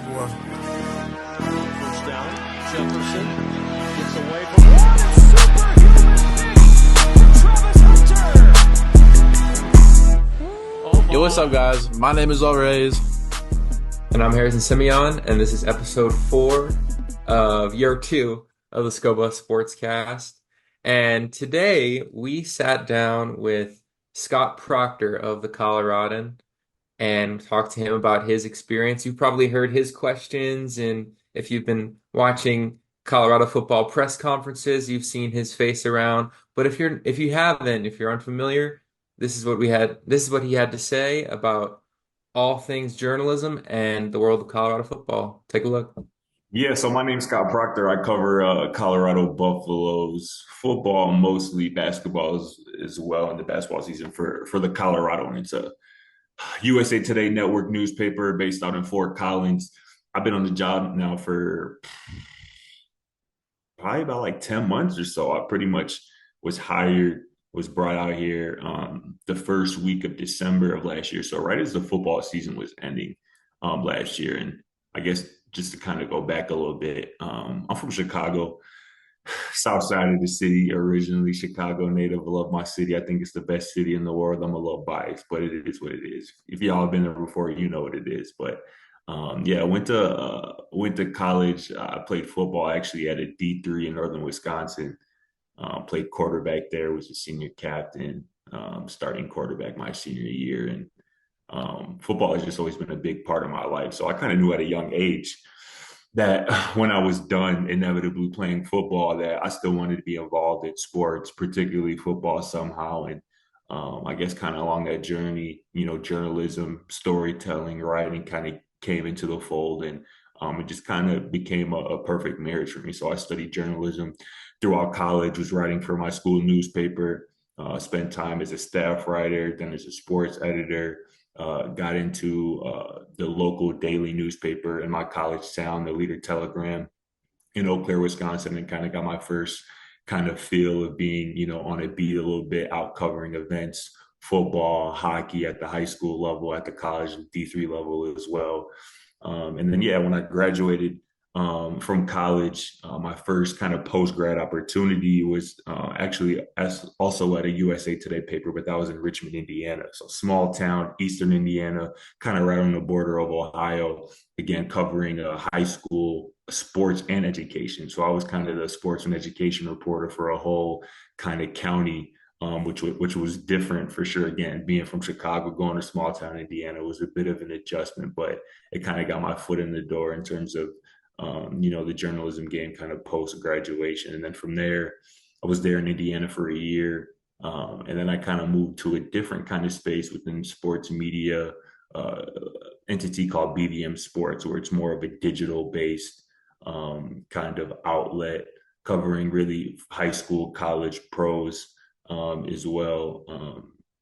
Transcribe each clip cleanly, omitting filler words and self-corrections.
much more. First down. Jefferson gets away from one. Superhuman Travis Hunter. Yo, what's up, guys? My name is Hayes. And I'm Harrison Simeon, and this is episode 4 of year 2 of the SportsCast. And today we sat down with Scott Procter of the Coloradoan and talked to him about his experience. You've probably heard his questions, and if you've been watching Colorado football press conferences, you've seen his face around. But if you haven't, if you're unfamiliar, this is what he had to say about all things journalism and the world of Colorado football. Take a look. Yeah, so my name's Scott Proctor. I cover Colorado Buffaloes football, mostly basketball as well in the basketball season for the Coloradoan. It's a USA Today network newspaper based out in Fort Collins. I've been on the job now for probably about like 10 months or so. I pretty much was brought out here the first week of December of last year. So right as the football season was ending last year. And I guess just to kind of go back a little bit, I'm from Chicago, south side of the city, originally Chicago native. I love my city. I think it's the best city in the world. I'm a little biased, but it is what it is. If y'all have been there before, you know what it is. But yeah, I went to college. I played football actually at a D3 in northern Wisconsin. Played quarterback there, was a senior captain, starting quarterback my senior year. And football has just always been a big part of my life. So I kind of knew at a young age that when I was done inevitably playing football, that I still wanted to be involved in sports, particularly football somehow. And I guess kind of along that journey, journalism, storytelling, writing kind of came into the fold. And it just kind of became a perfect marriage for me. So I studied journalism throughout college, was writing for my school newspaper, spent time as a staff writer, then as a sports editor, got into the local daily newspaper in my college town, the Leader Telegram in Eau Claire, Wisconsin, and kind of got my first kind of feel of being, on a beat a little bit, out covering events, football, hockey at the high school level, at the college and D3 level as well. And then, yeah, when I graduated from college, my first kind of post-grad opportunity was actually also at a USA Today paper, but that was in Richmond, Indiana. So small town, Eastern Indiana, kind of right on the border of Ohio, again, covering high school sports and education. So I was kind of the sports and education reporter for a whole kind of county, which was different for sure. Again, being from Chicago, going to small town Indiana was a bit of an adjustment, but it kind of got my foot in the door in terms of the journalism game kind of post graduation. And then from there, I was there in Indiana for a year. And then I kind of moved to a different kind of space within sports media entity called BVM Sports, where it's more of a digital based kind of outlet covering really high school, college pros as well.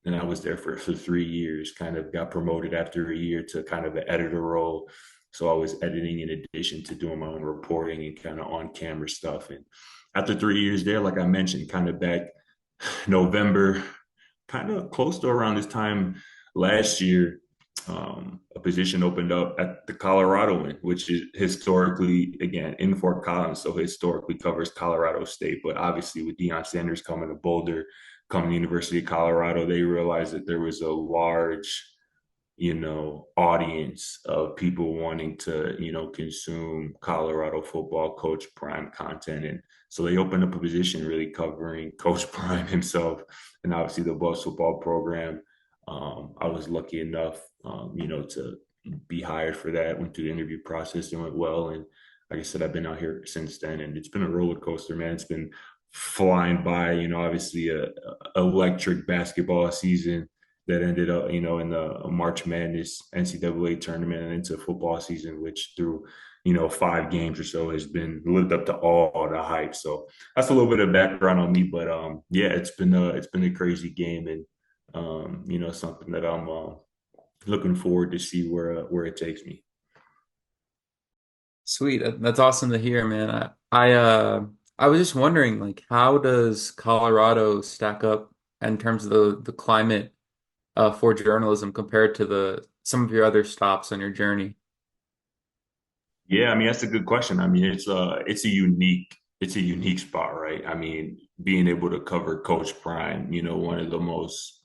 And I was there for 3 years, kind of got promoted after a year to kind of an editor role. So I was editing in addition to doing my own reporting and kind of on camera stuff. And after 3 years there, like I mentioned, kind of back November, kind of close to around this time last year, a position opened up at the Coloradoan, which is historically, again, in Fort Collins, so historically covers Colorado State. But obviously with Deion Sanders coming to Boulder, coming to the University of Colorado, they realized that there was a large audience of people wanting to, consume Colorado football, Coach Prime content. And so they opened up a position really covering Coach Prime himself and obviously the Buffs football program. I was lucky enough, to be hired for that, went through the interview process and went well. And like I said, I've been out here since then, and it's been a roller coaster, man. It's been flying by, obviously a electric basketball season that ended up, in the March Madness NCAA tournament and into football season, which through, 5 games or so has been lived up to all the hype. So that's a little bit of background on me, but yeah, it's been a crazy game, and something that I'm looking forward to see where it takes me. Sweet. That's awesome to hear, man. I was just wondering, like, how does Colorado stack up in terms of the climate for journalism compared to some of your other stops on your journey? Yeah, I mean that's a good question. I mean it's a unique spot, right? I mean, being able to cover Coach Prime, one of the most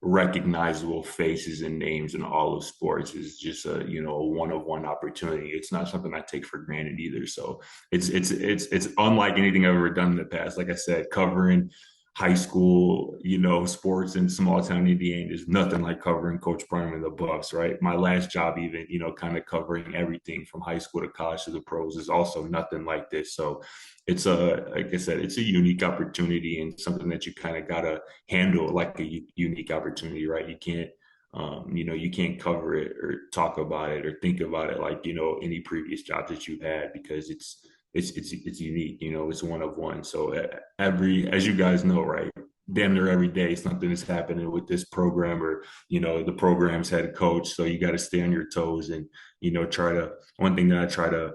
recognizable faces and names in all of sports is just a one-of-one opportunity. It's not something I take for granted either. So it's unlike anything I've ever done in the past. Like I said, covering high school, sports in small town Indiana is nothing like covering Coach Prime and the Buffs, right? My last job, even, kind of covering everything from high school to college to the pros, is also nothing like this. So like I said, it's a unique opportunity and something that you kind of gotta handle like a unique opportunity, right? You can't cover it or talk about it or think about it like any previous jobs that you've had because it's unique. It's one of one. So as you guys know, right, damn near every day something is happening with this program or the program's head coach. So you got to stay on your toes and try to. One thing that I try to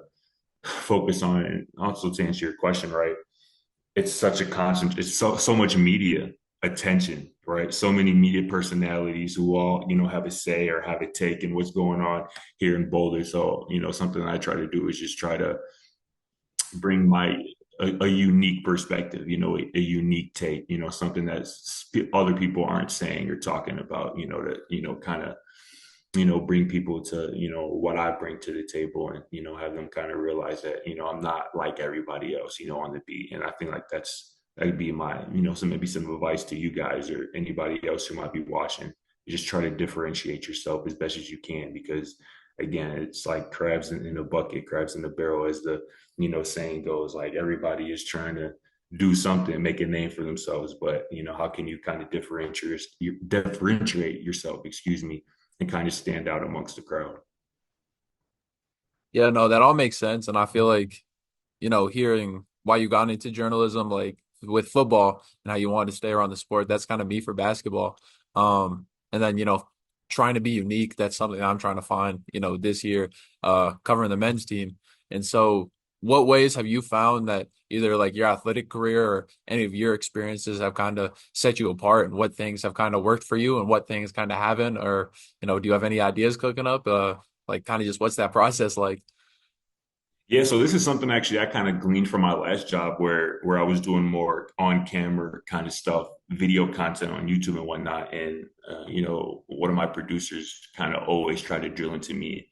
focus on, and also to answer your question, right, it's such a constant. It's so much media attention, right? So many media personalities who all have a say or have a take in what's going on here in Boulder. So something that I try to do is just try to bring a unique perspective, a unique take, something that other people aren't saying or talking about, to kind of bring people to what I bring to the table, and have them kind of realize that I'm not like everybody else, on the beat. And I think like that'd be my some advice to you guys or anybody else who might be watching. Just try to differentiate yourself as best as you can, because again, it's like crabs in a bucket, crabs in a barrel, as the saying goes. Like everybody is trying to do something, make a name for themselves, but how can you kind of differentiate yourself, excuse me, and kind of stand out amongst the crowd? Yeah, no, that all makes sense. And I feel like, hearing why you got into journalism, like with football and how you wanted to stay around the sport, that's kind of me for basketball. And then, trying to be unique, that's something I'm trying to find, this year, covering the men's team. And so what ways have you found that either like your athletic career or any of your experiences have kind of set you apart, and what things have kind of worked for you and what things kind of haven't? Or, do you have any ideas cooking up? Like kind of just what's that process like? Yeah, so this is something actually I kind of gleaned from my last job where I was doing more on camera kind of stuff, video content on YouTube and whatnot. And one of my producers kind of always tried to drill into me,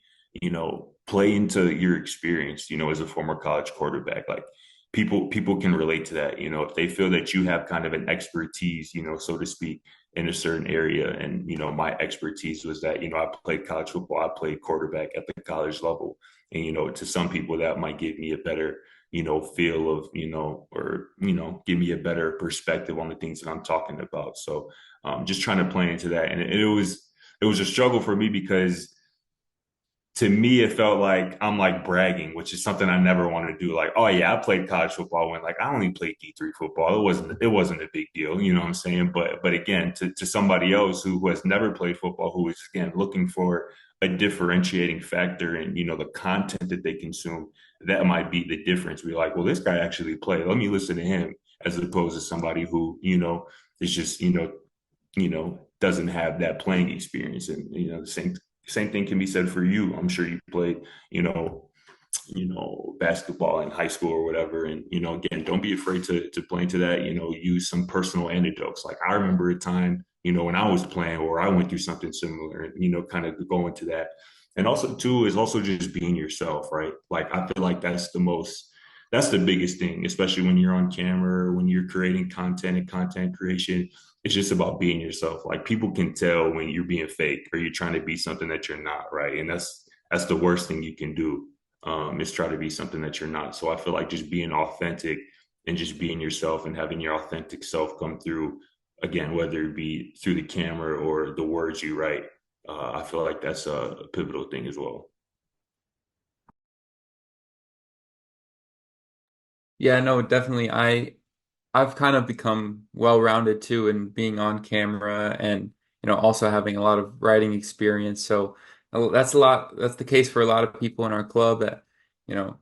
play into your experience, as a former college quarterback. Like people can relate to that, if they feel that you have kind of an expertise, so to speak, in a certain area. And my expertise was that I played college football, I played quarterback at the college level, and to some people that might give me a better feel of or give me a better perspective on the things that I'm talking about. So just trying to play into that, and it was a struggle for me because to me, it felt like I'm like bragging, which is something I never wanted to do. Like, oh yeah, I played college football when like I only played D3 football. It wasn't a big deal, you know what I'm saying? But again, to somebody else who has never played football, who is again looking for a differentiating factor in the content that they consume, that might be the difference. We're like, well, this guy actually played. Let me listen to him, as opposed to somebody who is just doesn't have that playing experience. And the same thing can be said for you. I'm sure you played, basketball in high school or whatever. And, again, don't be afraid to play into that, use some personal anecdotes. Like I remember a time, when I was playing or I went through something similar, and, kind of go into that. And also too, is also just being yourself, right? Like I feel like that's the biggest thing, especially when you're on camera, when you're creating content and content creation. It's just about being yourself. Like people can tell when you're being fake or you're trying to be something that you're not, right? And that's the worst thing you can do, is try to be something that you're not. So I feel like just being authentic and just being yourself and having your authentic self come through, again, whether it be through the camera or the words you write. I feel like that's a pivotal thing as well. Yeah, no, definitely. I've kind of become well-rounded too in being on camera and also having a lot of writing experience. So that's the case for a lot of people in our club that, you know,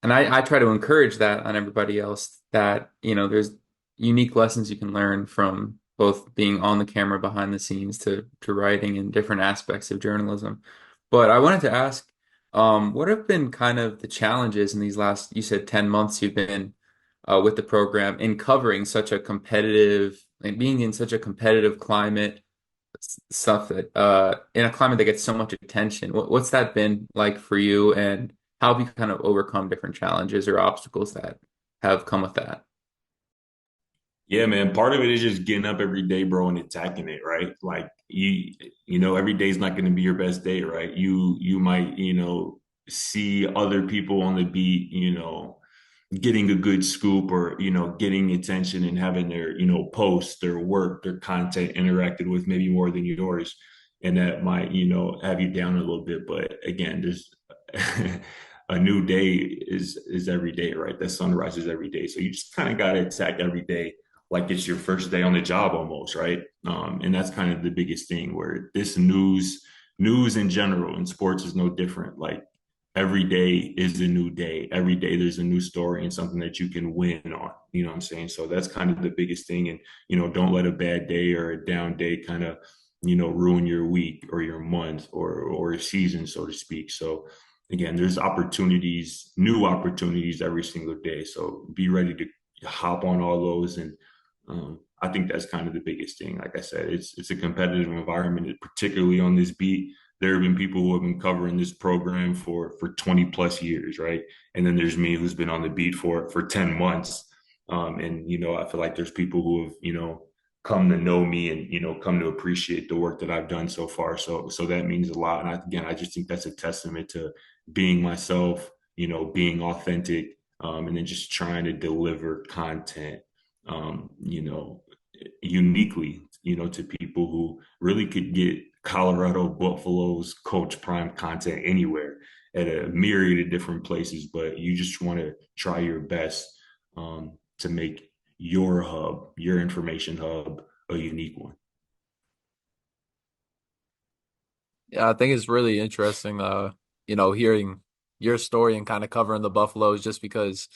and I try to encourage that on everybody else that, there's unique lessons you can learn from both being on the camera behind the scenes to writing and different aspects of journalism. But I wanted to ask, What have been kind of the challenges in these last, you said 10 months you've been with the program in covering such a competitive, like being in such a competitive climate, stuff that in a climate that gets so much attention. What's that been like for you, and how have you kind of overcome different challenges or obstacles that have come with that? Yeah, man. Part of it is just getting up every day, bro, and attacking it, right? Like every day's not going to be your best day, right? You might, see other people on the beat, getting a good scoop or, getting attention and having their, post, their work, their content interacted with maybe more than yours. And that might, have you down a little bit. But again, there's a new day is every day, right? The sun rises every day. So you just kind of got to attack every day like it's your first day on the job almost, right? And that's kind of the biggest thing where this news in general in sports is no different. Like every day is a new day. Every day there's a new story and something that you can win on. You know what I'm saying? So that's kind of the biggest thing. And, don't let a bad day or a down day kind of, ruin your week or your month or a season, so to speak. So again, there's opportunities, new opportunities every single day. So be ready to hop on all those. And I think that's kind of the biggest thing. Like I said, it's a competitive environment, particularly on this beat. There have been people who have been covering this program for 20 plus years, right? And then there's me who's been on the beat for 10 months. And I feel like there's people who have, come to know me and, come to appreciate the work that I've done so far. So that means a lot. And again, I just think that's a testament to being myself, being authentic, and then just trying to deliver content uniquely, to people who really could get Colorado Buffaloes Coach Prime content anywhere at a myriad of different places. But you just want to try your best to make your hub, your information hub, a unique one. Yeah, I think it's really interesting, hearing your story and kind of covering the Buffaloes just because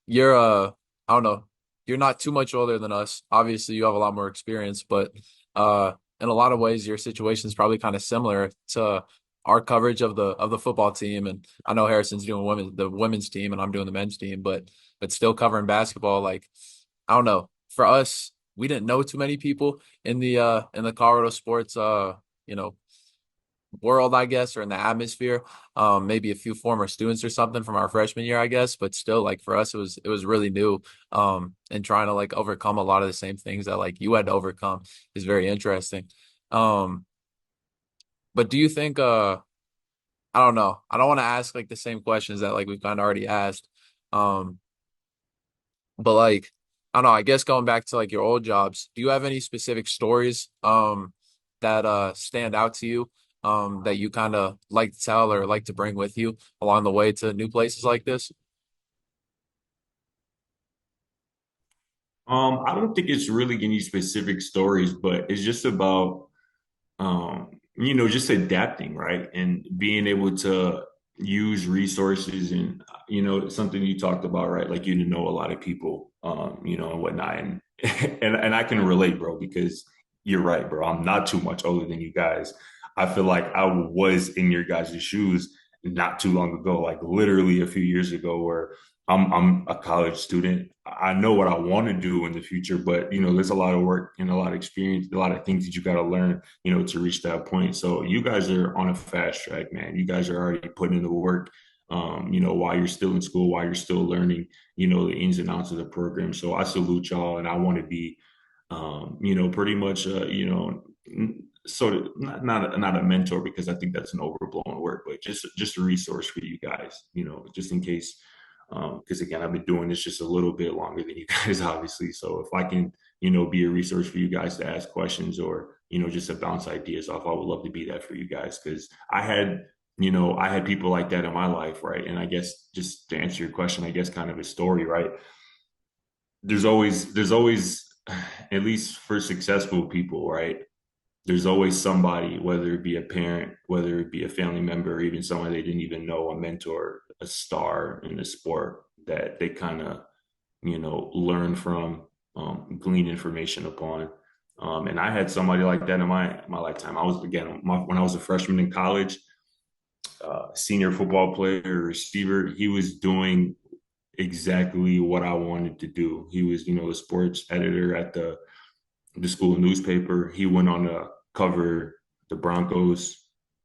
you're, I don't know, you're not too much older than us. Obviously, you have a lot more experience, but in a lot of ways, your situation is probably kind of similar to our coverage of the football team. And I know Harrison's doing the women's team, and I'm doing the men's team, but still covering basketball. Like, I don't know, for us, we didn't know too many people in the Colorado sports, you know world, I guess, or in the atmosphere. Maybe a few former students or something from our freshman year, I guess, but still, like for us, it was really new. And trying to like overcome a lot of the same things that like you had to overcome is very interesting. Um, but do you think I don't know. I don't want to ask like the same questions that like we've kind of already asked. Um, but like I don't know, I guess going back to like your old jobs, do you have any specific stories that stand out to you that you kind of like to tell or like to bring with you along the way to new places like this? I don't think it's really any specific stories, but it's just about just adapting, right? And being able to use resources and, something you talked about, right? Like you know a lot of people, and whatnot. And, and I can relate, bro, because you're right, bro. I'm not too much older than you guys. I feel like I was in your guys' shoes not too long ago, like literally a few years ago, where I'm a college student. I know what I want to do in the future, but there's a lot of work and a lot of experience, a lot of things that you got to learn, to reach that point. So you guys are on a fast track, man. You guys are already putting in the work, while you're still in school, while you're still learning, the ins and outs of the program. So I salute y'all, and I want to be, pretty much, sort of not a mentor because I think that's an overblown word, but just a resource for you guys, just in case. Because again, I've been doing this just a little bit longer than you guys, obviously. So if I can, be a resource for you guys to ask questions or, just to bounce ideas off, I would love to be that for you guys. Because I had people like that in my life, right? And I guess just to answer your question, I guess kind of a story, right? There's always, at least for successful people, right? There's always somebody, whether it be a parent, whether it be a family member, or even someone they didn't even know, a mentor, a star in the sport that they kind of, learn from, glean information upon. And I had somebody like that in my lifetime. I was, again, when I was a freshman in college, senior football player, receiver, he was doing exactly what I wanted to do. He was, the sports editor at the school newspaper. He went on to cover the Broncos,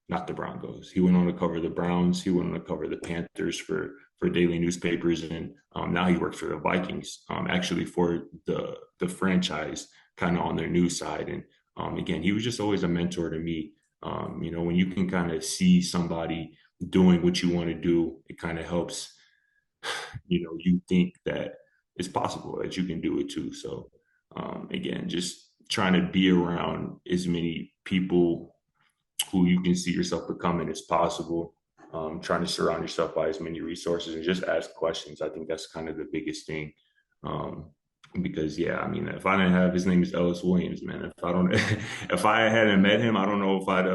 not the Broncos. He went on to cover the Browns. He went on to cover the Panthers for daily newspapers, and now he works for the Vikings, actually for the franchise, kind of on their news side. And again, he was just always a mentor to me. When you can kind of see somebody doing what you want to do, it kind of helps. You think that it's possible that you can do it too. So again, just trying to be around as many people who you can see yourself becoming as possible. Trying to surround yourself by as many resources and just ask questions. I think that's kind of the biggest thing. Um, because yeah, I mean, if I didn't have his name is Ellis Williams, man. If I don't, if I hadn't met him, I don't know if I'd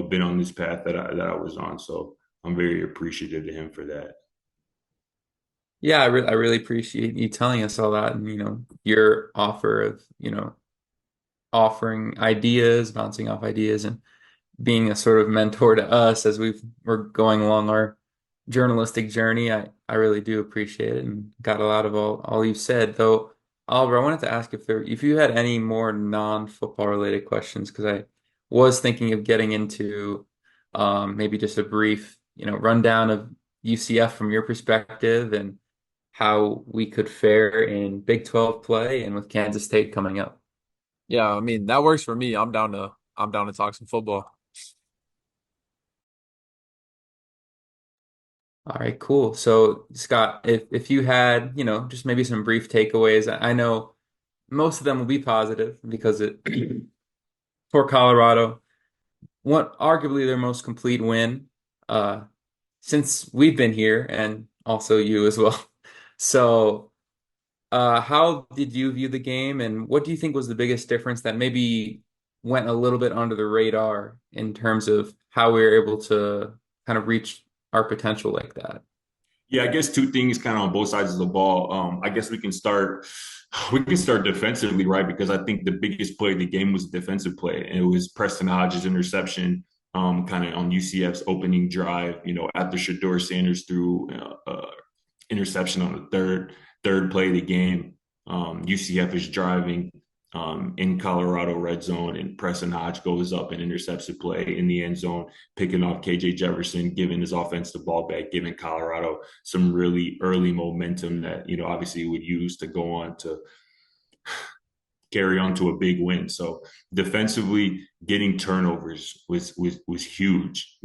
been on this path that I was on. So I'm very appreciative to him for that. Yeah, I really appreciate you telling us all that and, your offer of, offering ideas, bouncing off ideas and being a sort of mentor to us as we're going along our journalistic journey. I really do appreciate it and got a lot of all you said. Though, Oliver, I wanted to ask if you had any more non-football related questions because I was thinking of getting into maybe just a brief, rundown of UCF from your perspective and how we could fare in Big 12 play and with Kansas State coming up. Yeah, I mean that works for me. I'm down to talk some football. All right, cool. So, Scott, if you had, just maybe some brief takeaways, I know most of them will be positive because it for Colorado, what arguably their most complete win since we've been here, and also you as well. So, how did you view the game, and what do you think was the biggest difference that maybe went a little bit under the radar in terms of how we were able to kind of reach our potential like that? Yeah, I guess two things kind of on both sides of the ball. I guess we can start defensively, right? Because I think the biggest play of the game was a defensive play, and it was Preston Hodges' interception, kind of on UCF's opening drive. After Shador Sanders threw interception on the third play of the game. UCF is driving in Colorado red zone, and Preston Hodge goes up and intercepts a play in the end zone, picking off KJ Jefferson, giving his offense the ball back, giving Colorado some really early momentum that obviously would use to go on to carry on to a big win. So defensively, getting turnovers was huge.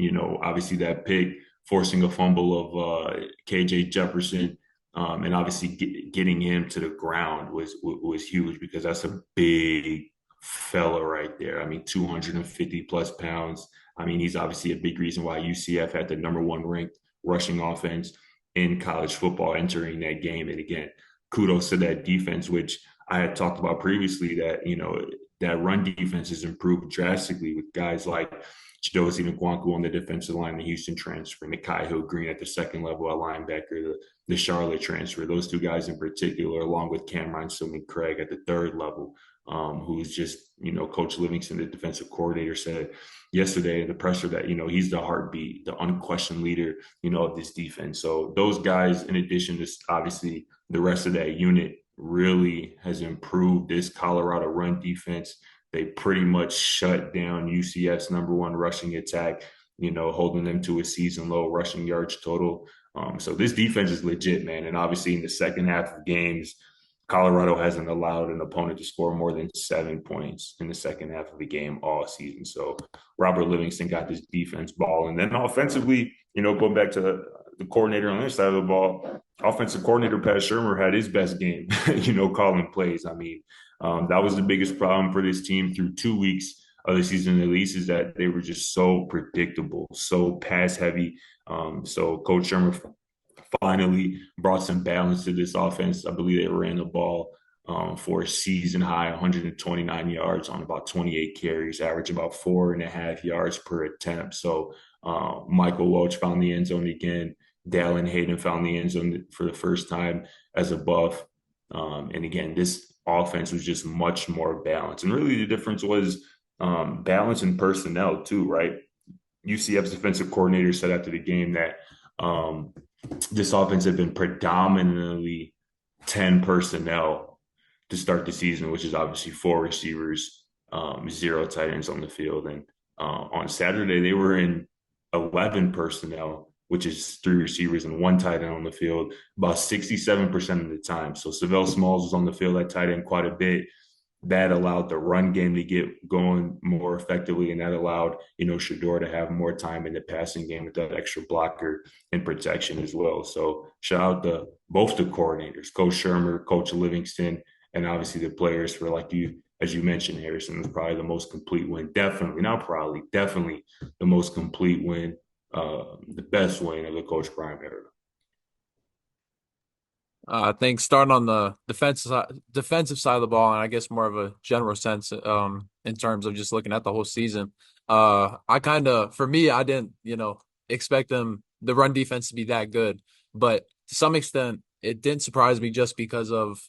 Obviously that pick forcing a fumble of KJ Jefferson, and obviously getting him to the ground was huge because that's a big fella right there. I mean, 250 plus pounds. I mean, he's obviously a big reason why UCF had the number one ranked rushing offense in college football entering that game. And again, kudos to that defense, which I had talked about previously that, that run defense has improved drastically with guys like Chidozie Nwankwo on the defensive line, the Houston transfer, and Nikai Hill Green at the second level at linebacker, the Charlotte transfer. Those two guys in particular, along with Cameron Sillman Craig at the third level, who's just, Coach Livingston, the defensive coordinator, said yesterday in the presser that, he's the heartbeat, the unquestioned leader, of this defense. So those guys, in addition to obviously the rest of that unit, really has improved this Colorado run defense. They pretty much shut down UCF's number one rushing attack, holding them to a season low rushing yards total. So this defense is legit, man. And obviously in the second half of games, Colorado hasn't allowed an opponent to score more than 7 points in the second half of the game all season. So Robert Livingston got this defense ball. And then offensively, going back to the coordinator on this side of the ball, offensive coordinator Pat Shermer had his best game, calling plays. I mean, that was the biggest problem for this team through 2 weeks of the season, at least, is that they were just so predictable, so pass heavy. So Coach Shermer finally brought some balance to this offense. I believe they ran the ball for a season high 129 yards on about 28 carries, average about 4.5 yards per attempt. So Michael Welch found the end zone again. Dallin Hayden found the end zone for the first time as a buff. And again, this offense was just much more balanced. And really the difference was balance in personnel too, right? UCF's defensive coordinator said after the game that um, this offense had been predominantly 10 personnel to start the season, which is obviously four receivers, zero tight ends on the field. And on Saturday, they were in 11 personnel, which is three receivers and one tight end on the field, about 67% of the time. So Savell Smalls was on the field at tight end quite a bit. That allowed the run game to get going more effectively, and that allowed Shador to have more time in the passing game with that extra blocker and protection as well. So shout out to both the coordinators, Coach Shermer, Coach Livingston, and obviously the players for, like you, as you mentioned, Harrison was probably the most complete win. Definitely, not probably, definitely the most complete win, the best win of the Coach Prime era. I think starting on the defensive side of the ball, and I guess more of a general sense, in terms of just looking at the whole season. I kind of, for me, I didn't, expect the run defense to be that good, but to some extent, it didn't surprise me just because of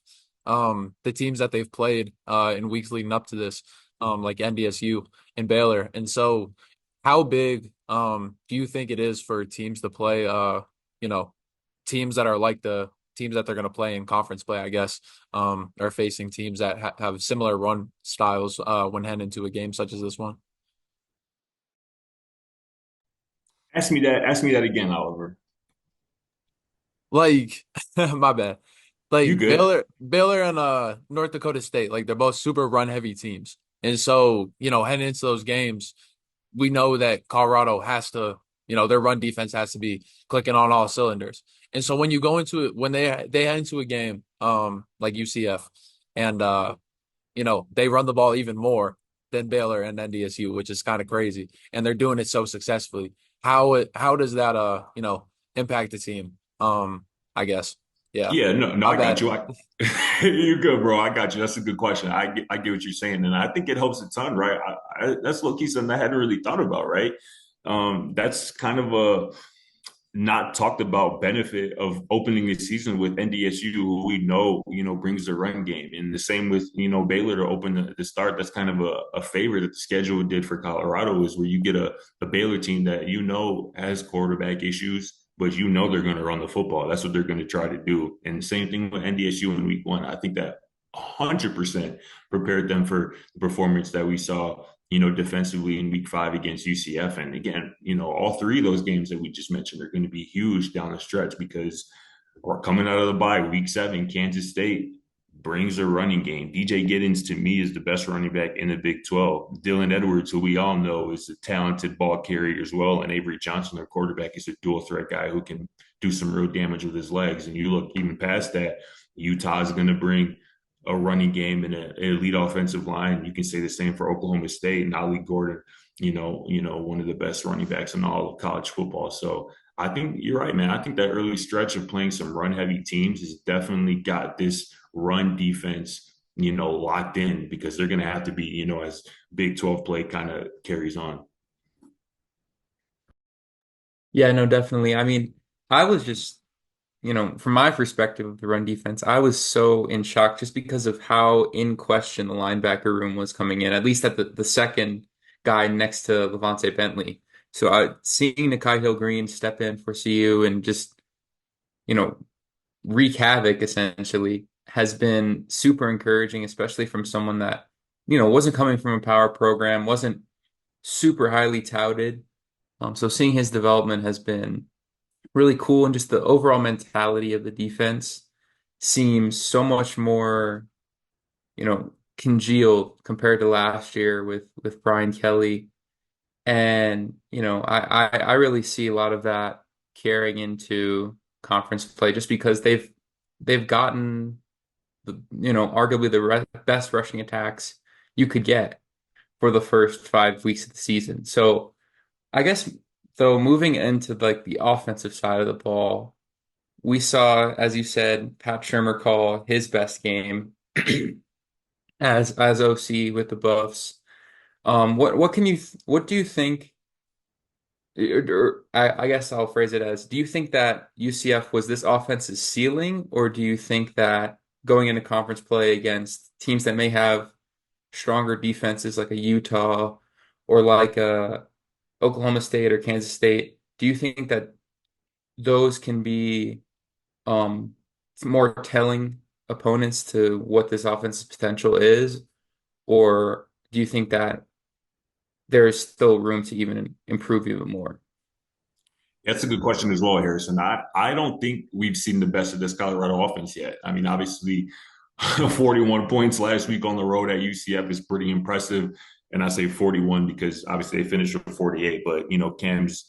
the teams that they've played in weeks leading up to this, like NDSU and Baylor. And so, how big do you think it is for teams to play, you know, teams that are like the teams that they're going to play in conference play, I guess, are facing teams that have similar run styles when heading into a game such as this one? Ask me that. Ask me that again, Oliver. Like, my bad. You Like good? Baylor and North Dakota State, like they're both super run heavy teams. And so, heading into those games, we know that Colorado has to, their run defense has to be clicking on all cylinders. And so when you go into it, when they head into a game, like UCF, and they run the ball even more than Baylor and NDSU, which is kind of crazy, and they're doing it so successfully. How does that impact the team? I guess. Yeah. Yeah, no, My I got bad. you. You're good, bro. I got you. That's a good question. I get what you're saying, and I think it helps a ton, right? That's low key something I hadn't really thought about, right? That's kind of a not talked about benefit of opening the season with NDSU, who we know, brings the run game. And the same with, Baylor to open the start. That's kind of a favor that the schedule did for Colorado, is where you get a Baylor team that has quarterback issues, but they're going to run the football. That's what they're going to try to do. And the same thing with NDSU in week one. I think that 100% prepared them for the performance that we saw defensively in week 5 against UCF. And again, all three of those games that we just mentioned are going to be huge down the stretch, because we're coming out of the bye. Week 7, Kansas State brings a running game. DJ Giddens, to me, is the best running back in the Big 12. Dylan Edwards, who we all know is a talented ball carrier as well. And Avery Johnson, their quarterback, is a dual threat guy who can do some real damage with his legs. And you look even past that, Utah is going to bring a running game and an elite offensive line. You can say the same for Oklahoma State and Ali Gordon, one of the best running backs in all of college football. So I think you're right, man. I think that early stretch of playing some run heavy teams has definitely got this run defense, locked in, because they're going to have to be, as Big 12 play kind of carries on. Yeah, no, definitely. I mean, I was just, from my perspective of the run defense, I was so in shock just because of how in question the linebacker room was coming in, at least at the second guy next to Levante Bentley. So seeing Nikai Hill-Green step in for CU and just, you know, wreak havoc essentially has been super encouraging, especially from someone that, wasn't coming from a power program, wasn't super highly touted. So seeing his development has been really cool, and just the overall mentality of the defense seems so much more, congealed compared to last year with Brian Kelly. And, I really see a lot of that carrying into conference play just because they've gotten arguably the best rushing attacks you could get for the first 5 weeks of the season. So I guess though, moving into like the offensive side of the ball, we saw, as you said, Pat Shermer call his best game as OC with the Buffs. What do you think? Or I guess I'll phrase it as: do you think that UCF was this offense's ceiling, or do you think that going into conference play against teams that may have stronger defenses like a Utah or like a Oklahoma State or Kansas State, do you think that those can be um, more telling opponents to what this offense's potential is? Or do you think that there is still room to even improve even more? That's a good question as well, Harrison. I don't think we've seen the best of this Colorado offense yet. I mean, obviously, 41 points last week on the road at UCF is pretty impressive. And I say 41 because obviously they finished with 48, but Cam's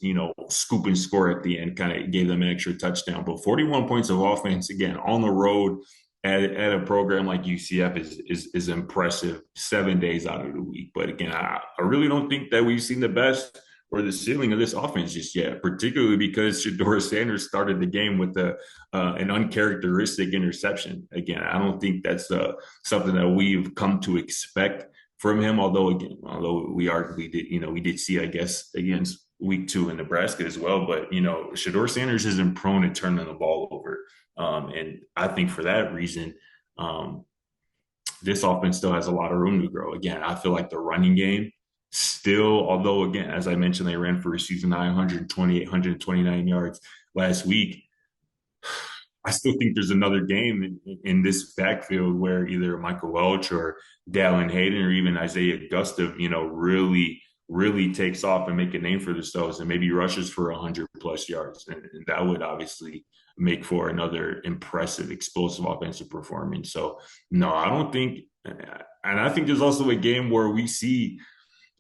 scoop and score at the end kind of gave them an extra touchdown. But 41 points of offense again on the road at a program like UCF is impressive 7 days out of the week. But again, I really don't think that we've seen the best or the ceiling of this offense just yet, particularly because Shedeur Sanders started the game with an uncharacteristic interception. Again, I don't think that's something that we've come to expect from him. Although we arguably did, we did see, I guess, against week 2 in Nebraska as well. But Shedeur Sanders isn't prone to turning the ball over, and I think for that reason. This offense still has a lot of room to grow. Again, I feel like the running game still, although again, as I mentioned, they ran for a season high 128, 129 yards last week. I still think there's another game in this backfield where either Michael Welch or Dallin Hayden or even Isaiah Gustav, really takes off and make a name for themselves and maybe rushes for 100 plus yards. And that would obviously make for another impressive, explosive offensive performance. So, no, I don't think, and I think there's also a game where we see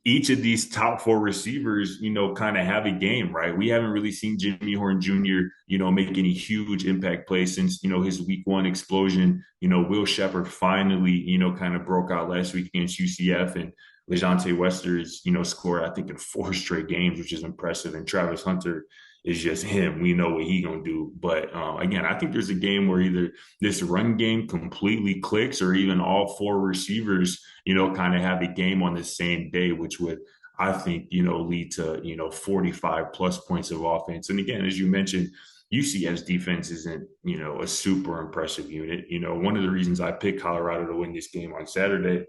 each of these top 4 receivers, kind of have a game, right? We haven't really seen Jimmy Horn Jr., make any huge impact plays since, his week 1 explosion. Will Shepherd finally, kind of broke out last week against UCF, and LeJontay Wester is, scored, I think, in 4 straight games, which is impressive. And Travis Hunter is just him. We know what he gonna do. But again, I think there's a game where either this run game completely clicks or even all 4 receivers, kind of have a game on the same day, which would, I think, lead to, 45 plus points of offense. And again, as you mentioned, UCF's defense isn't, a super impressive unit. One of the reasons I picked Colorado to win this game on Saturday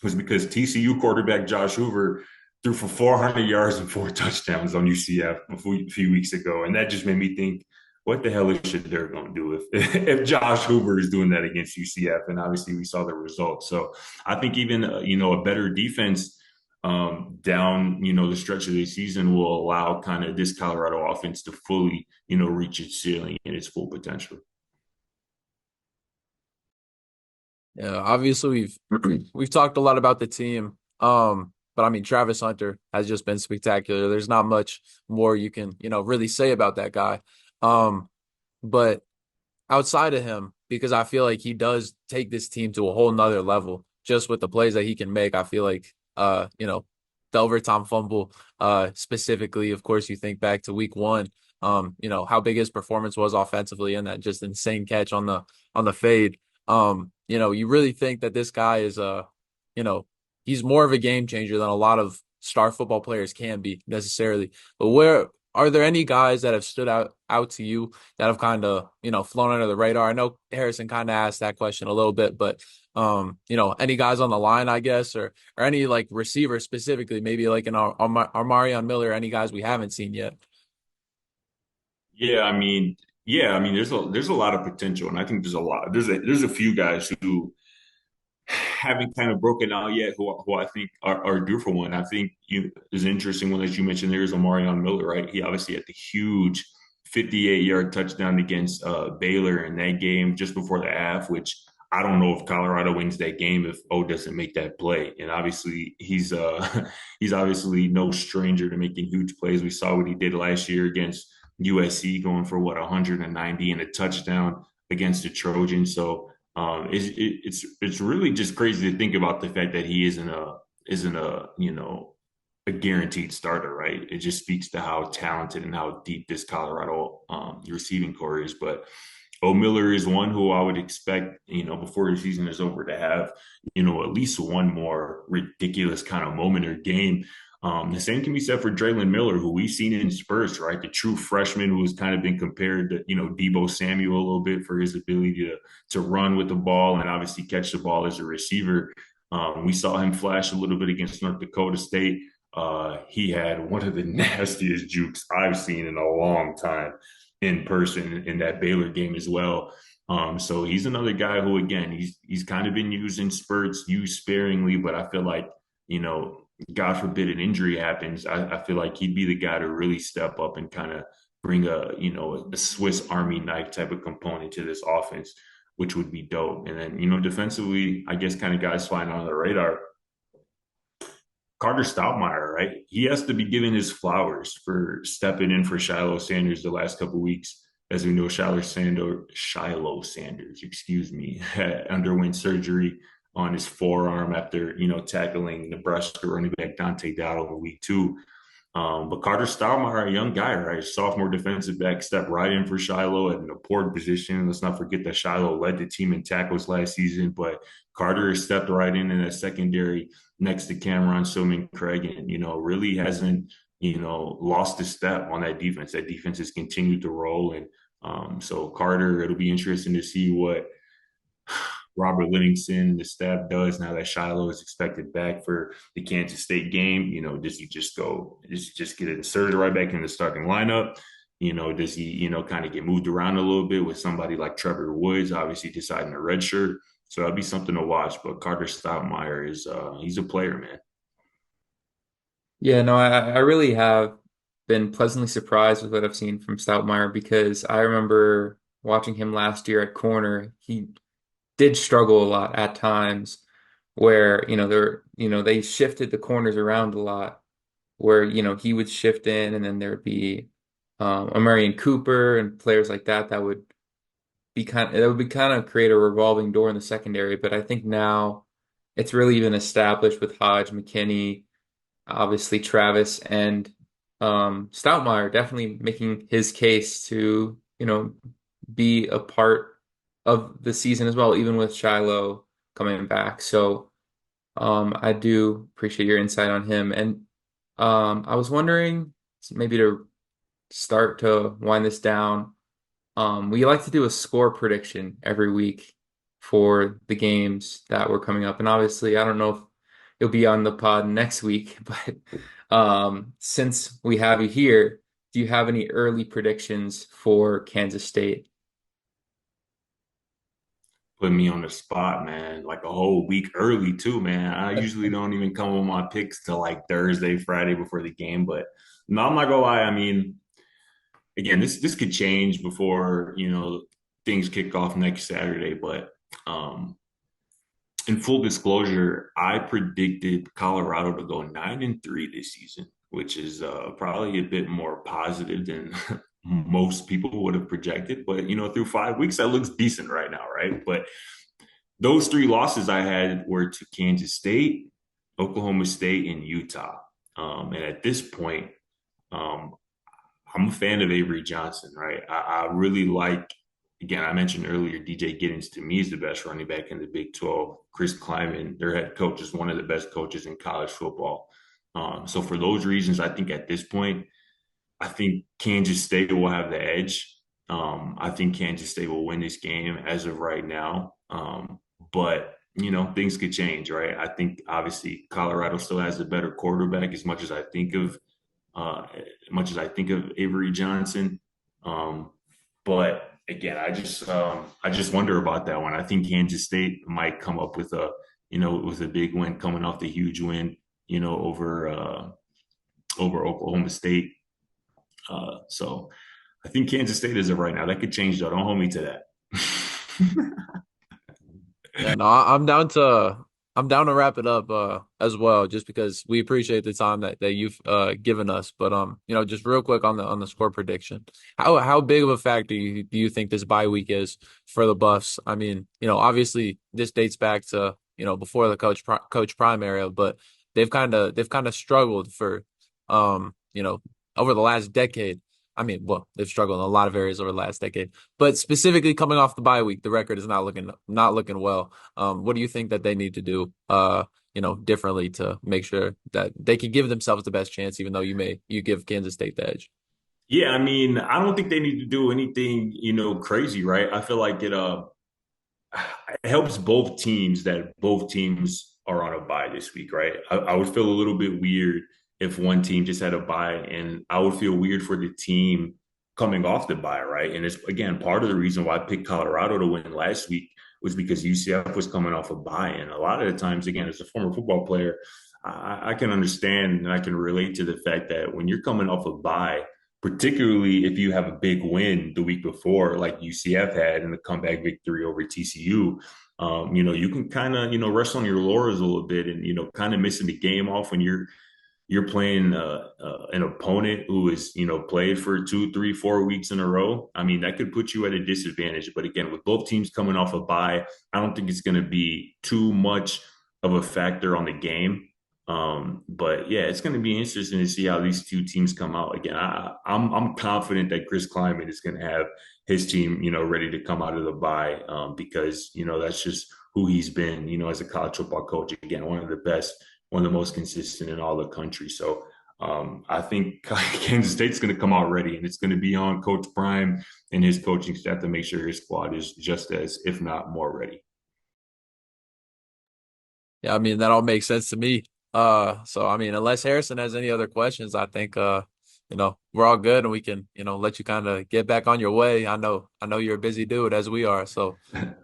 was because TCU quarterback Josh Hoover threw for 400 yards and 4 touchdowns on UCF a few weeks ago. And that just made me think, what the hell is Shedeur going to do if Josh Hoover is doing that against UCF? And obviously we saw the results. So I think even, a better defense down, the stretch of the season will allow kind of this Colorado offense to fully, reach its ceiling and its full potential. Yeah, obviously we've talked a lot about the team. But I mean, Travis Hunter has just been spectacular. There's not much more you can, really say about that guy. But outside of him, because I feel like he does take this team to a whole nother level just with the plays that he can make. I feel like, the overtime fumble, specifically, of course, you think back to week 1, how big his performance was offensively and that just insane catch on the fade. You really think that this guy is, you know, he's more of a game changer than a lot of star football players can be necessarily. But where are there any guys that have stood out to you that have kind of, flown under the radar? I know Harrison kind of asked that question a little bit, but any guys on the line, I guess, or any like receiver specifically, maybe like an Armarion Miller, any guys we haven't seen yet. Yeah, I mean, there's a lot of potential, and I think there's a few guys who haven't kind of broken out yet, who I think are due for one. I think is an interesting one that you mentioned. There's Omarion Miller, right? He obviously had the huge 58-yard touchdown against Baylor in that game just before the half, which I don't know if Colorado wins that game if O doesn't make that play. And obviously he's he's obviously no stranger to making huge plays. We saw what he did last year against USC, going for 190 and a touchdown against the Trojans. So it's really just crazy to think about the fact that he isn't a a guaranteed starter, right? It just speaks to how talented and how deep this Colorado receiving core is. But O Miller is one who I would expect, before the season is over to have, at least one more ridiculous kind of moment or game. The same can be said for Draylon Miller, who we've seen in spurts, right? The true freshman who has kind of been compared to, Debo Samuel a little bit for his ability to run with the ball and obviously catch the ball as a receiver. We saw him flash a little bit against North Dakota State. He had one of the nastiest jukes I've seen in a long time in person in that Baylor game as well. So he's another guy who, again, he's kind of been used in spurts, used sparingly, but I feel like, you know, God forbid an injury happens, I feel like he'd be the guy to really step up and kind of bring a Swiss Army knife type of component to this offense, which would be dope. And then, defensively, I guess kind of guys flying on the radar. Carter Stoutmeyer, right? He has to be given his flowers for stepping in for Shiloh Sanders the last couple of weeks. As we know, Shiloh Sanders, excuse me, underwent surgery on his forearm after, tackling Nebraska running back Dante Dowdle in week 2. But Carter Stallmeyer, a young guy, right? Sophomore defensive back, stepped right in for Shiloh at an important position. Let's not forget that Shiloh led the team in tackles last season, but Carter has stepped right in a secondary next to Cameron Silman Craig and, really hasn't, lost a step on that defense. That defense has continued to roll. And so Carter, it'll be interesting to see what Robert Livingston, the staff does now that Shiloh is expected back for the Kansas State game. Does he just get inserted right back in the starting lineup? Does he, kind of get moved around a little bit with somebody like Trevor Woods, obviously deciding a red shirt? So that'll be something to watch. But Carter Stoutmeyer he's a player, man. Yeah, no, I really have been pleasantly surprised with what I've seen from Stoutmeyer because I remember watching him last year at corner. He did struggle a lot at times where, they shifted the corners around a lot where, he would shift in and then there'd be a Marion Cooper and players like that would create a revolving door in the secondary. But I think now it's really been established with Hodge, McKinney, obviously Travis, and Stoutmeyer definitely making his case to, be a part of the season as well, even with Shiloh coming back. So I do appreciate your insight on him. And I was wondering, maybe to start to wind this down, we like to do a score prediction every week for the games that were coming up. And obviously, I don't know if you'll be on the pod next week, but since we have you here, do you have any early predictions for Kansas State? Put me on the spot, man, like a whole week early too, man. I usually don't even come with my picks till like Thursday, Friday before the game. But no, I'm not gonna lie. I mean, again, this could change before things kick off next Saturday. But um, in full disclosure, I predicted Colorado to go 9-3 this season, which is probably a bit more positive than most people would have projected. But through 5 weeks, that looks decent right now, right? But those 3 losses I had were to Kansas State, Oklahoma State, and Utah. And at this point, um, I'm a fan of Avery Johnson, right? I really like, again, I mentioned earlier, DJ Giddens to me is the best running back in the Big 12. Chris Kleiman, their head coach, is one of the best coaches in college football. So for those reasons, I think at this point, I think Kansas State will have the edge. I think Kansas State will win this game as of right now. But things could change, right? I think obviously Colorado still has a better quarterback as much as I think of Avery Johnson. But again, I just wonder about that one. I think Kansas State might come up with a big win coming off the huge win, over Oklahoma State. So I think Kansas State is it right now. That could change though. Don't hold me to that. Yeah, no, I'm down to wrap it up as well, just because we appreciate the time that you've given us. But just real quick on the score prediction. How big of a factor do you think this bye week is for the Buffs? I mean, obviously this dates back to, before the Coach Prime era, but they've kind of struggled for over the last decade. I mean, well, they've struggled in a lot of areas over the last decade, but specifically coming off the bye week, the record is not looking well. What do you think that they need to do, differently to make sure that they can give themselves the best chance, even though you give Kansas State the edge? Yeah, I mean, I don't think they need to do anything, crazy, right? I feel like it helps both teams that both teams are on a bye this week, right? I would feel a little bit weird if one team just had a bye, and I would feel weird for the team coming off the bye, right? And it's again part of the reason why I picked Colorado to win last week was because UCF was coming off a bye, and a lot of the times, again, as a former football player, I can understand and I can relate to the fact that when you're coming off a bye, particularly if you have a big win the week before, like UCF had in the comeback victory over TCU, you can kind of, rest on your laurels a little bit and, kind of missing the game off when you're playing an opponent who is, played for 2, 3, 4 weeks in a row. I mean, that could put you at a disadvantage. But again, with both teams coming off a bye, I don't think it's going to be too much of a factor on the game. But yeah, it's going to be interesting to see how these two teams come out. Again, I'm confident that Chris Kleiman is going to have his team, ready to come out of the bye because that's just who he's been, as a college football coach. Again, one of the best, one of the most consistent in all the country. So I think Kansas State's going to come out ready, and it's going to be on Coach Prime and his coaching staff to make sure his squad is just as, if not more, ready. Yeah, I mean that all makes sense to me. So I mean, unless Harrison has any other questions, I think we're all good and we can, let you kind of get back on your way. I know you're a busy dude as we are. So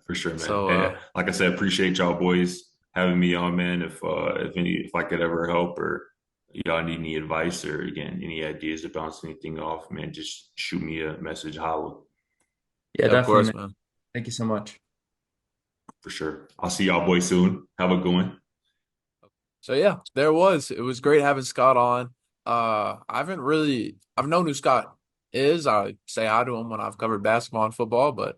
For sure, man. so And like I said, appreciate y'all boys having me on, man. If I could ever help or y'all need any advice or again any ideas to bounce anything off, man, just shoot me a message, holla Yeah, yeah, of definitely, course, man. man. Thank you so much. for sure. I'll see y'all boys soon. Have a good one. So yeah, there was. It was great having Scott on. I've known who Scott is. I say hi to him when I've covered basketball and football, but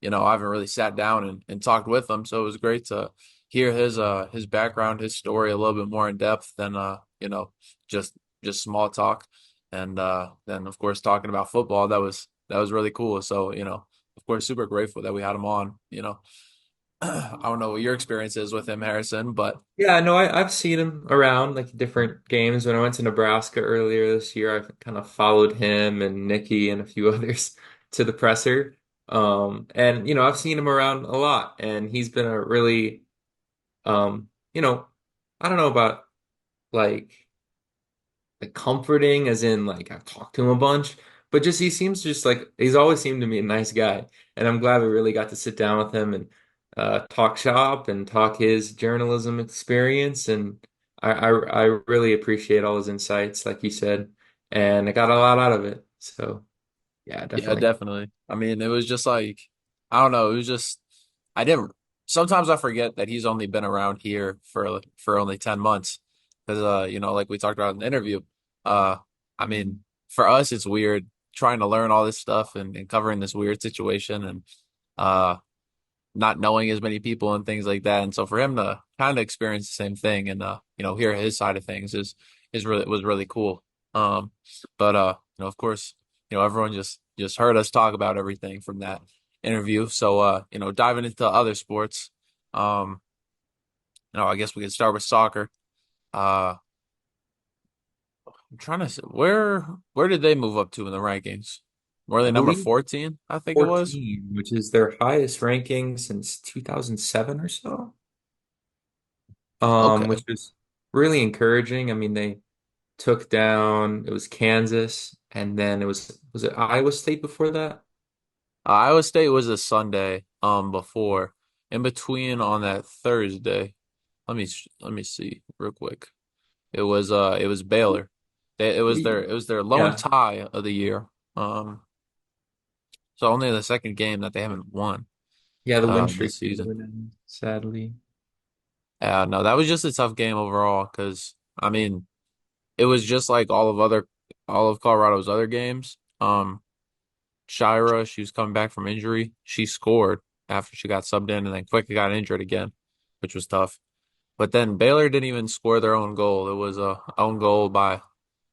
I haven't really sat down and talked with him. So it was great to hear his background, his story a little bit more in depth than just just small talk. And then of course talking about football, that was really cool. So, of course super grateful that we had him on. I don't know what your experience is with him, Harrison, but Yeah, no, I've seen him around like different games. When I went to Nebraska earlier this year, I kind of followed him and Nikki and a few others to the presser. And I've seen him around a lot, and he's been a really, um, you know, I don't know about like comforting as in like I've talked to him a bunch, but just he seems just like he's always seemed to me a nice guy. And I'm glad we really got to sit down with him and talk shop and talk his journalism experience. And I really appreciate all his insights, like you said, and I got a lot out of it. So yeah, yeah, definitely. definitely. I mean, it was just like, I don't know, it was just I didn't sometimes I forget that he's only been around here for only 10 months because like we talked about in the interview. Uh I mean, for us it's weird trying to learn all this stuff and covering this weird situation and uh not knowing as many people and things like that. And so for him to kind of experience the same thing and hear his side of things is really was really cool. But of course, everyone just heard us talk about everything from that interview. So diving into other sports, um, I guess we could start with soccer. Uh I'm trying to see where did they move up to in the rankings? Were I they number believe 14? I think it was. 14, which is their highest ranking since 2007 or so. Okay. Which was really encouraging. I mean, they took down it was Kansas, and then was it Iowa State before that? Iowa State was a Sunday before in between on that Thursday. Let me see real quick. It was Baylor. It was their lone Yeah, tie of the year. Um so only the second game that they haven't won yeah, the win streak this came season. to an end, sadly. Yeah, no, that was just a tough game overall because I mean it was just like all of Colorado's other games. Shira, she was coming back from injury. She scored after she got subbed in and then quickly got injured again, which was tough. But then Baylor didn't even score their own goal. It was a own goal by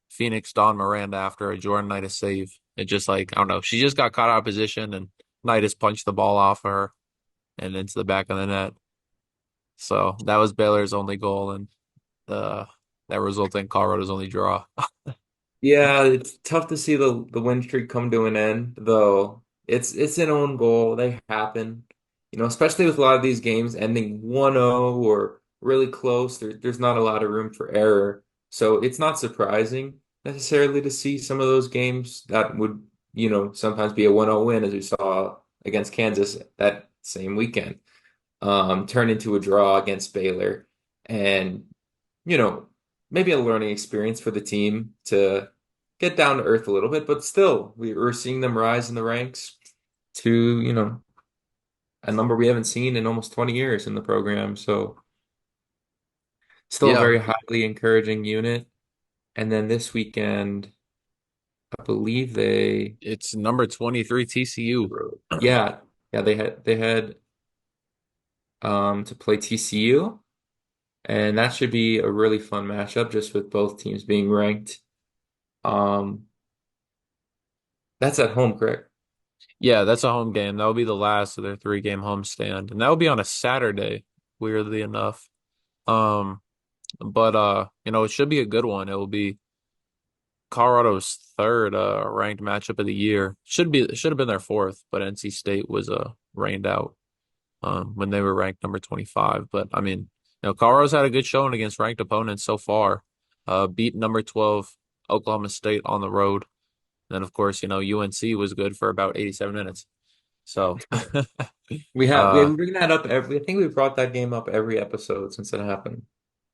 Phoenix Dawn Miranda after a Jordan Knightus save. It just like, I don't know, she just got caught out of position and Knightus punched the ball off of her and into the back of the net. So that was Baylor's only goal and uh that resulted in Colorado's only draw. Yeah, it's tough to see the win streak come to an end, though. It's an own goal. They happen. Especially with a lot of these games ending 1-0 or really close. There's not a lot of room for error. So it's not surprising necessarily to see some of those games that would, sometimes be a 1-0 win, as we saw against Kansas that same weekend, turn into a draw against Baylor. And, you know, maybe a learning experience for the team to get down to earth a little bit, but still, we're seeing them rise in the ranks to, a number we haven't seen in almost 20 years in the program. So still a Yeah, very highly encouraging unit. And then this weekend, I believe it's number 23 TCU. yeah, yeah, they had to play TCU, and that should be a really fun matchup just with both teams being ranked. Um, that's at home, correct? Yeah, that's a home game. That'll be the last of their 3 game homestand, and that'll be on a Saturday, weirdly enough. Um, but it should be a good one. It will be Colorado's third ranked matchup of the year. Should have been their fourth, but NC State was rained out when they were ranked number 25. But I mean, Colorado's had a good showing against ranked opponents so far. Beat number 12 Oklahoma State on the road. Then of course, UNC was good for about 87 minutes. So We uh bring that up every. I think we brought that game up every episode since it happened.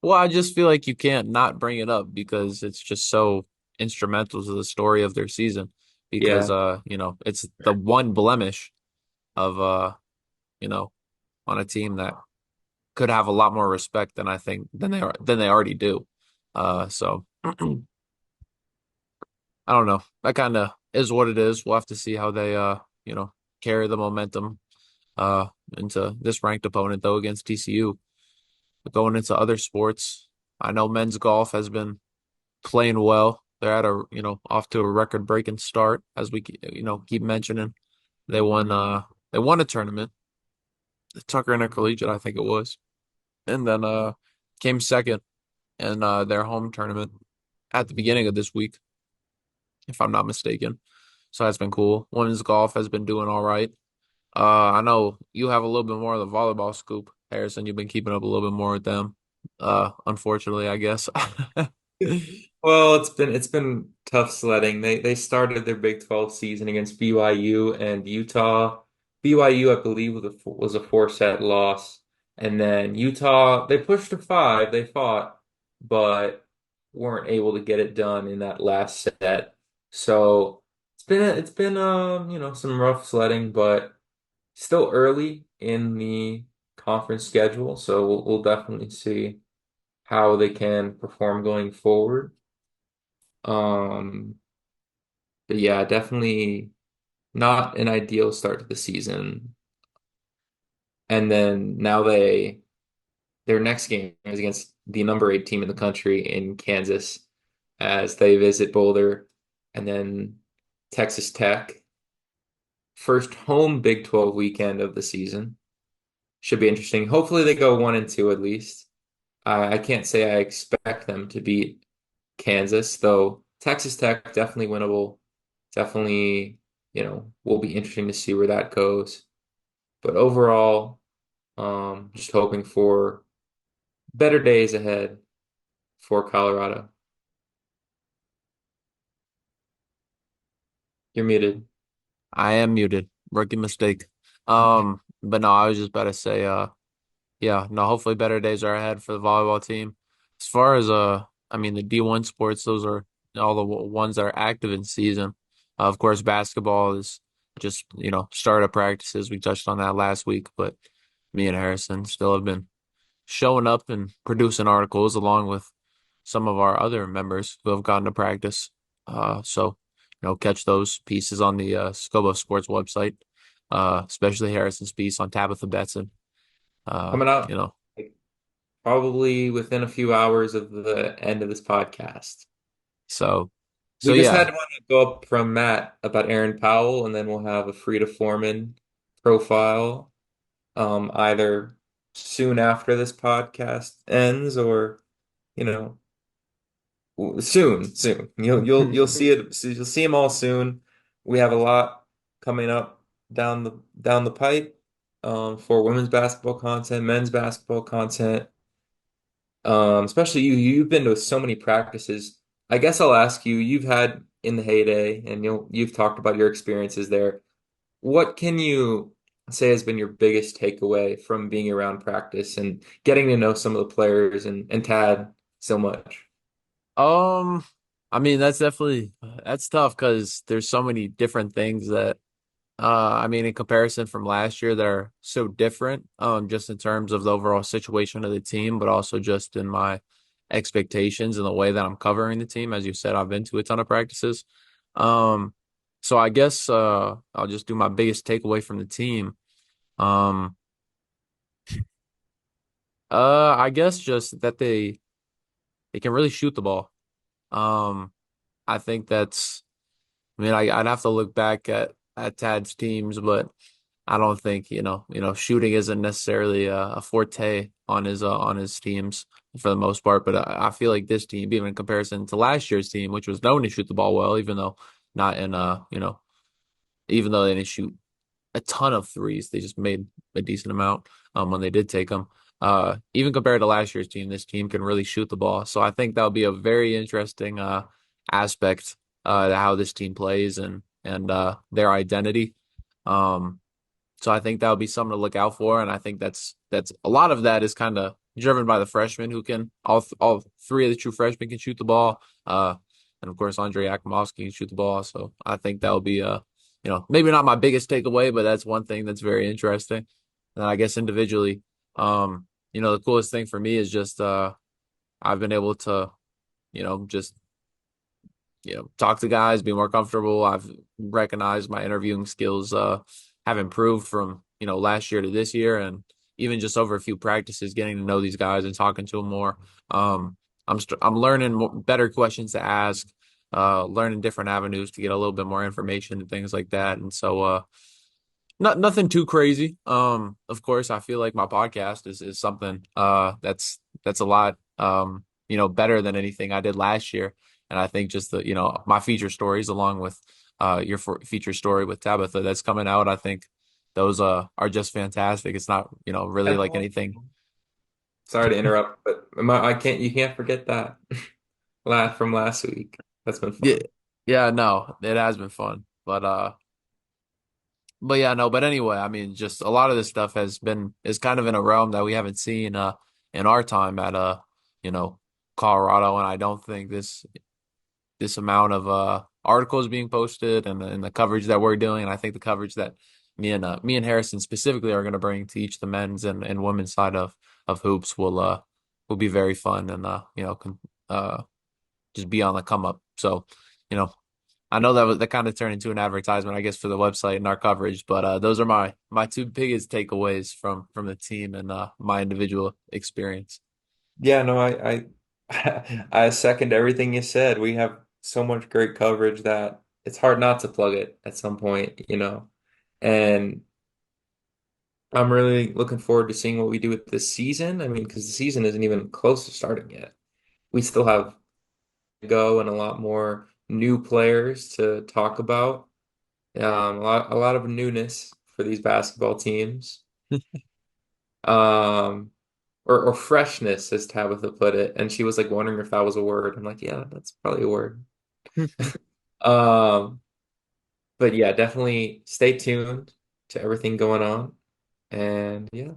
well, I just feel like you can't not bring it up because it's just so instrumental to the story of their season because Yeah, it's the one blemish of you know, on a team that could have a lot more respect than I think than they already do. So I don't know. That kind of is what it is. We'll have to see how they carry the momentum uh into this ranked opponent though against TCU. But going into other sports, I know men's golf has been playing well. They're at off to a record-breaking start as we keep mentioning. They won a tournament, the Tucker Intercollegiate, I think it was. And then came second in their home tournament at the beginning of this week, if I'm not mistaken. So that's been cool. Women's golf has been doing all right. I know you have a little bit more of the volleyball scoop, Harrison. You've been keeping up a little bit more with them. Unfortunately, I guess. well, it's been tough sledding. They started their Big 12 season against BYU and Utah. BYU, I believe, was a four-set loss, and then Utah they pushed to five. They fought, but weren't able to get it done in that last set. So it's been some rough sledding, but still early in the conference schedule. So we'll definitely see how they can perform going forward. Um, but yeah, definitely not an ideal start to the season. And then now their next game is against the number 8 team in the country in Kansas as they visit Boulder and then Texas Tech. First home Big 12 weekend of the season. Should be interesting. Hopefully they go 1-2 at least. I can't say I expect them to beat Kansas, though Texas Tech definitely winnable. Definitely, will be interesting to see where that goes. But overall, just hoping for better days ahead for Colorado. You're muted. I am muted. Rookie mistake. But no, I was just about to say, yeah, no, hopefully better days are ahead for the volleyball team. As far as I mean the D1 sports, those are all the ones that are active in season. Of course, basketball is just, startup practices. We touched on that last week, but me and Harrison still have been showing up and producing articles along with some of our other members who have gone to practice. So, catch those pieces on the Scobo Sports website, especially Harrison's piece on Tabitha Betson. Uh, Coming you up know, like, probably within a few hours of the end of this podcast. so We just yeah, had one go up from Matt about Aaron Powell, and then we'll have a Frida Foreman profile either soon after this podcast ends or, you know, soon. You'll see it. You'll see them all soon. We have a lot coming up down the pipe for women's basketball content, men's basketball content. Especially you've been to so many practices. I guess I'll ask you, you've had in the heyday and you've talked about your experiences there. What can you say has been your biggest takeaway from being around practice and getting to know some of the players and Tad so much? Um, I mean, that's tough because there's so many different things that I mean, in comparison from last year, they're so different, just in terms of the overall situation of the team, but also just in my expectations and the way that I'm covering the team. As you said, I've been to a ton of practices. Um, so I guess I'll just do my biggest takeaway from the team. Um, I guess just that they can really shoot the ball. Um, I think that's. I mean, I'd have to look back at Tad's teams, but I don't think, shooting isn't necessarily a forte on his teams for the most part. But I feel like this team, even in comparison to last year's team, which was known to shoot the ball well, even though not in even though they didn't shoot a ton of threes, they just made a decent amount when they did take them. Even compared to last year's team, this team can really shoot the ball. So I think that'll be a very interesting aspect to how this team plays and their identity. Um, so I think that'll be something to look out for, and I think that's a lot of that is kind of driven by the freshmen who can all three of the true freshmen can shoot the ball, and of course Andre Akimovsky can shoot the ball. So I think that'll be maybe not my biggest takeaway, but that's one thing that's very interesting. And I guess individually, the coolest thing for me is just I've been able to just talk to guys, be more comfortable. I've recognized my interviewing skills have improved from, last year to this year. And even just over a few practices, getting to know these guys and talking to them more. Um, I'm learning better questions to ask, learning different avenues to get a little bit more information and things like that. And so, nothing too crazy. Of course, I feel like my podcast is something that's a lot better than anything I did last year. And I think just the my feature stories along with your feature story with Tabitha that's coming out, I think those are just fantastic. It's not, really Yeah. like anything. Sorry to interrupt, but you can't forget that laugh from last week. That's been Yeah. fun. Yeah, no, it has been fun. But yeah, no, but anyway, I mean, just a lot of this stuff is kind of in a realm that we haven't seen in our time at you know, Colorado, and I don't think this amount of articles being posted and the coverage that we're doing, and I think the coverage that me and Harrison specifically are going to bring to each the men's and women's side of hoops will be very fun and can just be on the come up. So, you know, I know that kind of turned into an advertisement, I guess, for the website and our coverage, but those are my two biggest takeaways from the team and my individual experience. Yeah, no, I second everything you said. We have so much great coverage that it's hard not to plug it at some point. And I'm really looking forward to seeing what we do with this season. I mean, because the season isn't even close to starting yet. We still have to go and a lot more new players to talk about. A lot of newness for these basketball teams. Um, or freshness, as Tabitha put it. And she was like wondering if that was a word. I'm like, yeah, that's probably a word. Um, but yeah, definitely stay tuned to everything going on. And yeah.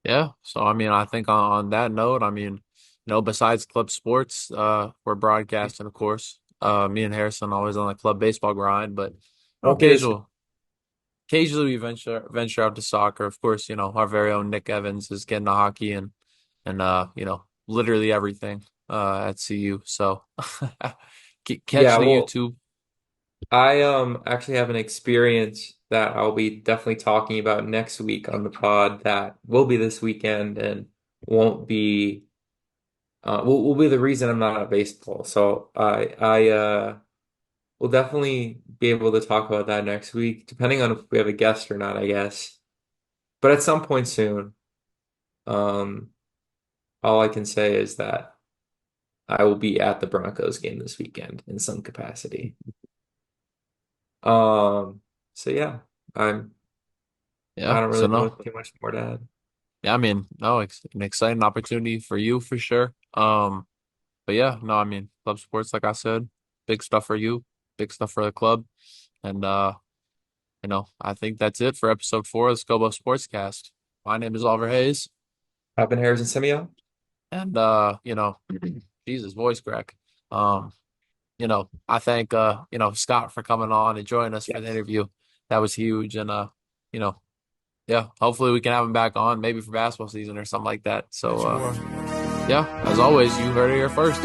Yeah. So I mean, I think on that note, I mean, besides club sports, we're broadcasting, of course. Me and Harrison always on the club baseball grind, but Won't be as occasionally we venture out to soccer. Of course, our very own Nick Evans is getting to hockey and literally everything at CU. So catch yeah, the well, YouTube. I actually have an experience that I'll be definitely talking about next week on the pod that will be this weekend and won't be will be the reason I'm not at baseball. So I will definitely be able to talk about that next week, depending on if we have a guest or not, I guess. But at some point soon, um, all I can say is that I will be at the Broncos game this weekend in some capacity. Um, so yeah, I Yeah. don't So really know no. too much more to add. Yeah, I mean, no, it's an exciting opportunity for you for sure. But yeah, no, I mean, club sports, like I said, big stuff for you, big stuff for the club. And I think that's it for episode 4 of the Scobo Sportscast. My name is Oliver Hayes, I've been Harrison Simeon. and Jesus, voice crack. Um, I thank Scott for coming on and joining us for the Yes. interview. That was huge. And you know, yeah, hopefully we can have him back on, maybe for basketball season or something like that. So That's more. yeah, as always, you heard it here first.